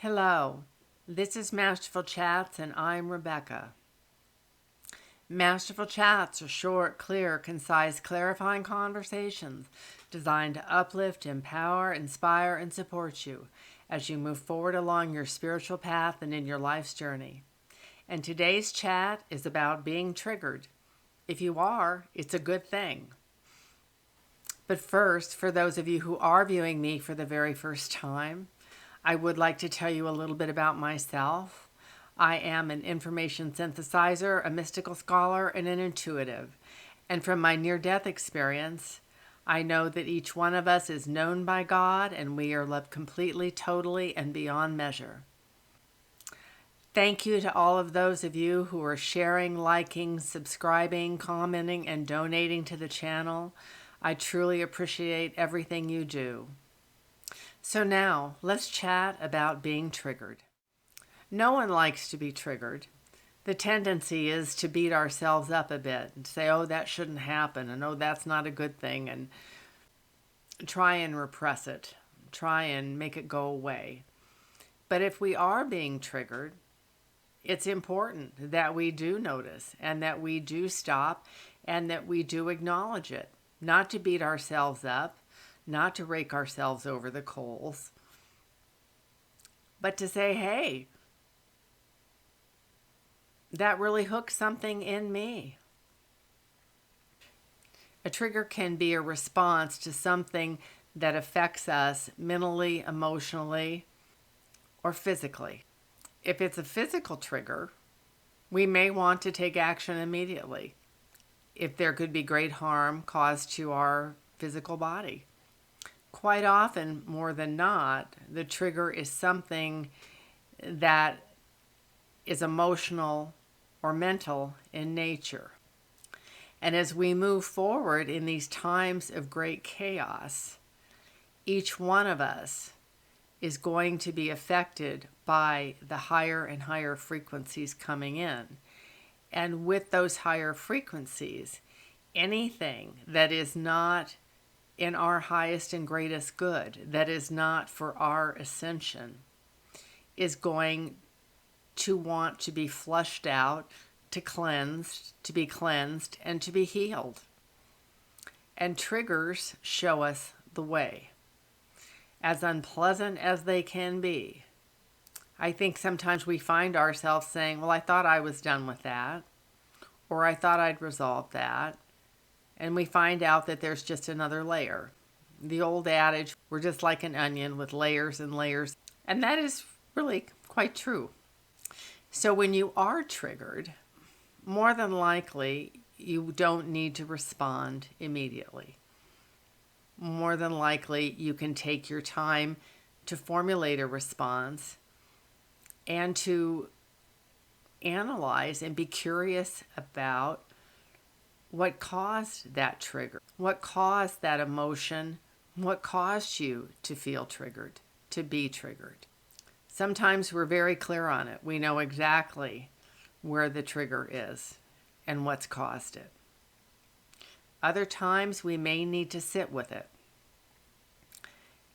Hello, this is Masterful Chats and I'm Rebecca. Masterful Chats are short, clear, concise, clarifying conversations designed to uplift, empower, inspire, and support you as you move forward along your spiritual path and in your life's journey. And today's chat is about being triggered. If you are, it's a good thing. But first, for those of you who are viewing me for the very first time, I would like to tell you a little bit about myself. I am an information synthesizer, a mystical scholar, and an intuitive. And from my near-death experience, I know that each one of us is known by God and we are loved completely, totally, and beyond measure. Thank you to all of those of you who are sharing, liking, subscribing, commenting, and donating to the channel. I truly appreciate everything you do. So now, let's chat about being triggered. No one likes to be triggered. The tendency is to beat ourselves up a bit and say, oh, that shouldn't happen, and oh, that's not a good thing, and try and repress it, try and make it go away. But if we are being triggered, it's important that we do notice and that we do stop and that we do acknowledge it, not to beat ourselves up, not to rake ourselves over the coals, but to say, hey, that really hooked something in me. A trigger can be a response to something that affects us mentally, emotionally, or physically. If it's a physical trigger, we may want to take action immediately if there could be great harm caused to our physical body. Quite often, more than not, the trigger is something that is emotional or mental in nature. And as we move forward in these times of great chaos, each one of us is going to be affected by the higher and higher frequencies coming in. And with those higher frequencies, anything that is not in our highest and greatest good, that is not for our ascension, is going to want to be flushed out, to be cleansed, and to be healed. And triggers show us the way. As unpleasant as they can be, I think sometimes we find ourselves saying, well, I thought I was done with that, or I thought I'd resolved that. And we find out that there's just another layer. The old adage, we're just like an onion with layers and layers. And that is really quite true. So when you are triggered, more than likely, you don't need to respond immediately. More than likely, you can take your time to formulate a response and to analyze and be curious about what caused that trigger, what caused that emotion, what caused you to feel triggered, to be triggered. Sometimes we're very clear on it. We know exactly where the trigger is and what's caused it. Other times we may need to sit with it.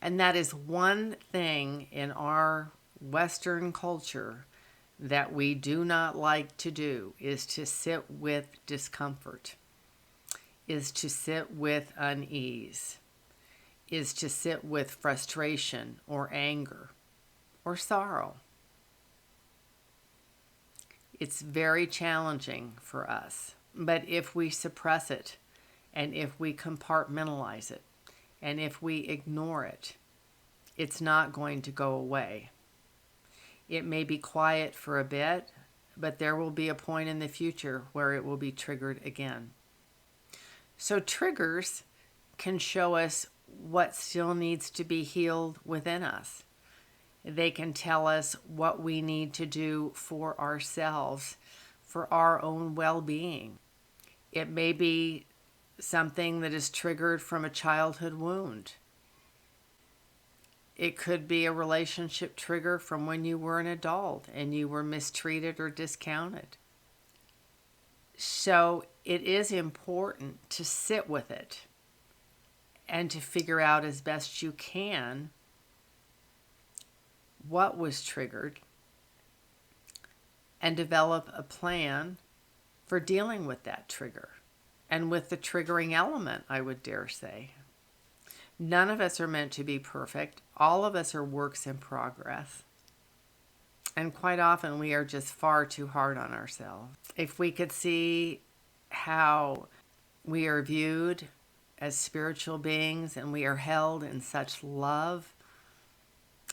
And that is one thing in our Western culture that we do not like to do, is to sit with discomfort, is to sit with unease, is to sit with frustration or anger or sorrow. It's very challenging for us. But if we suppress it, and if we compartmentalize it, and if we ignore it, it's not going to go away. It may be quiet for a bit, but there will be a point in the future where it will be triggered again. So triggers can show us what still needs to be healed within us. They can tell us what we need to do for ourselves, for our own well-being. It may be something that is triggered from a childhood wound. It could be a relationship trigger from when you were an adult and you were mistreated or discounted. So it is important to sit with it and to figure out as best you can what was triggered and develop a plan for dealing with that trigger and with the triggering element, I would dare say. None of us are meant to be perfect. All of us are works in progress. And quite often we are just far too hard on ourselves. If we could see how we are viewed as spiritual beings and we are held in such love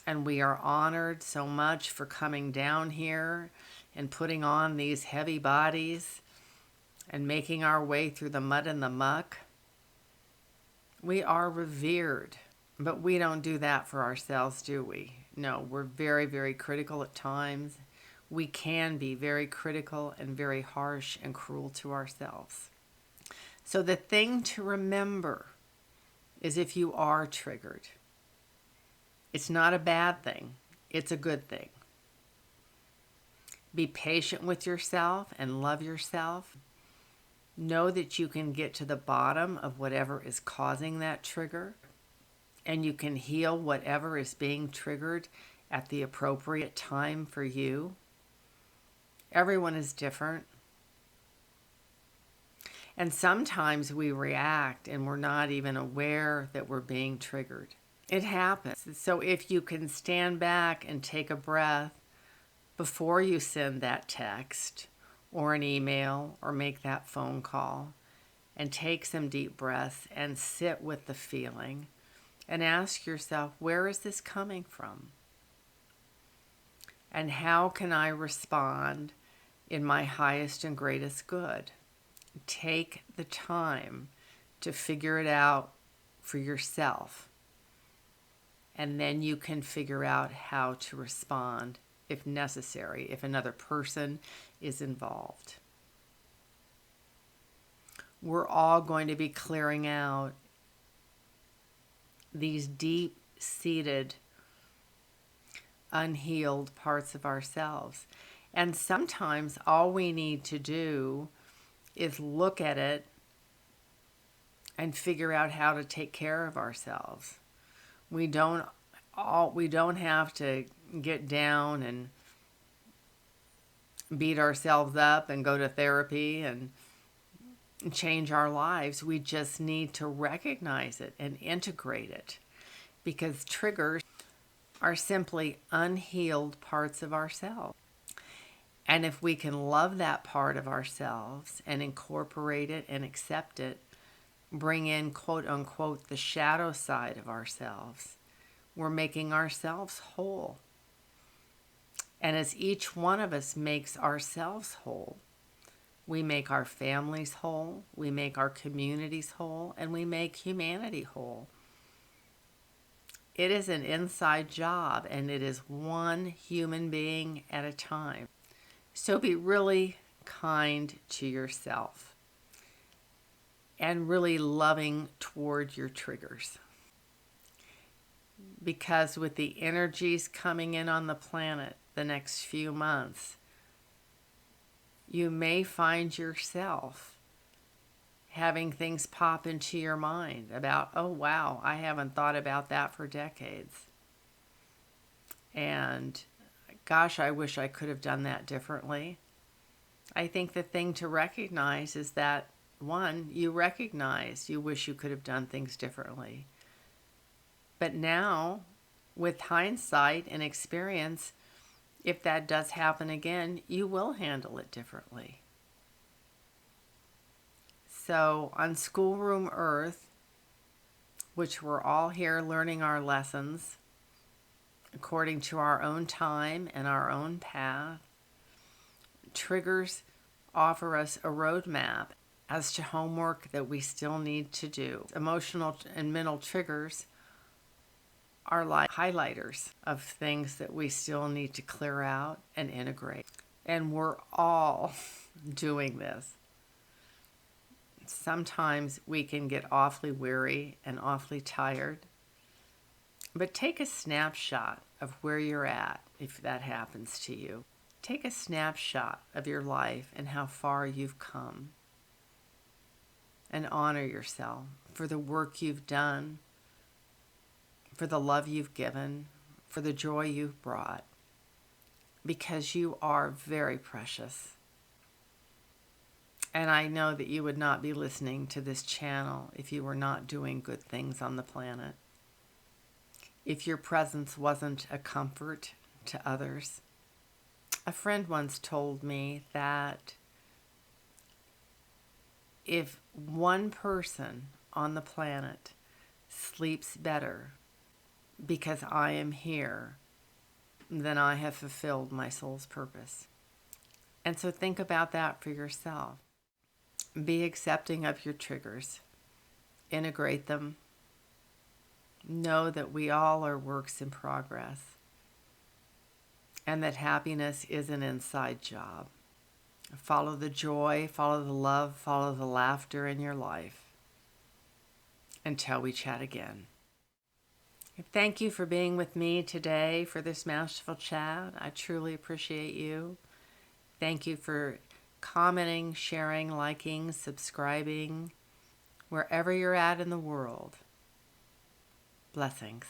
and we are honored so much for coming down here and putting on these heavy bodies and making our way through the mud and the muck, we are revered. But we don't do that for ourselves, do we? No, we're very, very critical at times. We can be very critical and very harsh and cruel to ourselves. So the thing to remember is if you are triggered, it's not a bad thing. It's a good thing. Be patient with yourself and love yourself. Know that you can get to the bottom of whatever is causing that trigger, and you can heal whatever is being triggered at the appropriate time for you. Everyone is different. And sometimes we react and we're not even aware that we're being triggered. It happens. So if you can stand back and take a breath before you send that text or an email or make that phone call, and take some deep breaths and sit with the feeling and ask yourself, where is this coming from? And how can I respond in my highest and greatest good? Take the time to figure it out for yourself. And then you can figure out how to respond if necessary, if another person is involved. We're all going to be clearing out these deep-seated, unhealed parts of ourselves. And sometimes all we need to do is look at it and figure out how to take care of ourselves. We don't have to get down and beat ourselves up and go to therapy and change our lives. We just need to recognize it and integrate it, because triggers are simply unhealed parts of ourselves. And if we can love that part of ourselves and incorporate it and accept it, bring in, quote unquote, the shadow side of ourselves, we're making ourselves whole. And as each one of us makes ourselves whole, we make our families whole, we make our communities whole, and we make humanity whole. It is an inside job, and it is one human being at a time. So be really kind to yourself and really loving toward your triggers. Because with the energies coming in on the planet the next few months, you may find yourself having things pop into your mind about, oh wow, I haven't thought about that for decades. And gosh, I wish I could have done that differently. I think the thing to recognize is that, one, you recognize you wish you could have done things differently. But now, with hindsight and experience, if that does happen again, you will handle it differently. So on Schoolroom Earth, which we're all here learning our lessons according to our own time and our own path, triggers offer us a roadmap as to homework that we still need to do. Emotional and mental triggers are like highlighters of things that we still need to clear out and integrate. And we're all doing this. Sometimes we can get awfully weary and awfully tired. But take a snapshot of where you're at if that happens to you. Take a snapshot of your life and how far you've come. And honor yourself for the work you've done, for the love you've given, for the joy you've brought, because you are very precious. And I know that you would not be listening to this channel if you were not doing good things on the planet. If your presence wasn't a comfort to others. A friend once told me that if one person on the planet sleeps better because I am here, then I have fulfilled my soul's purpose. And so think about that for yourself. Be accepting of your triggers. Integrate them. Know that we all are works in progress. And that happiness is an inside job. Follow the joy, follow the love, follow the laughter in your life. Until we chat again. Thank you for being with me today for this Masterful Chat. I truly appreciate you. Thank you for commenting, sharing, liking, subscribing, wherever you're at in the world. Blessings.